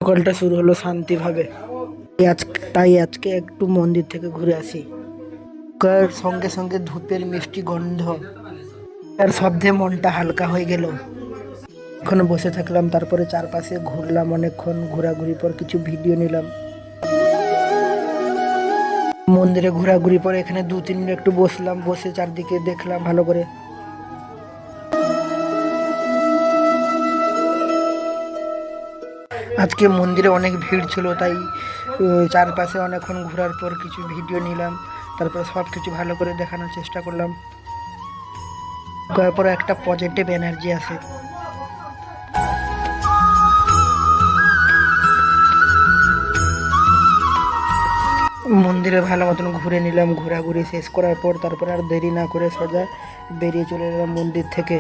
সকালটা শুরু হলো শান্তিভাবে। তাই আজকে একটু মন্দির থেকে ঘুরে আসি। সঙ্গে সঙ্গে ধূপের মিষ্টি গন্ধ আর শব্দে মনটা হালকা হয়ে গেল। এখন বসে থাকলাম, তারপরে চারপাশে ঘুরলাম, অনেকক্ষণ ঘোরাঘুরি পর কিছু ভিডিও নিলাম। মন্দিরে ঘোরাঘুরি পরে এখানে 2-3 মিনিট একটু বসলাম, বসে চারদিকে দেখলাম ভালো করে। আজকে মন্দিরে অনেক ভিড় ছিল, তাই চারপাশে অনেকক্ষণ ঘোরার পর কিছু ভিডিও নিলাম, তারপরে সব কিছু ভালো করে দেখানোর চেষ্টা করলাম। করার পর একটা পজিটিভ এনার্জি আসে। মন্দিরে ভালো মতন ঘুরে নিলাম, ঘোরাঘুরি শেষ করার পর তারপরে আর দেরি না করে সোজা বেরিয়ে চলে এলাম মন্দির থেকে।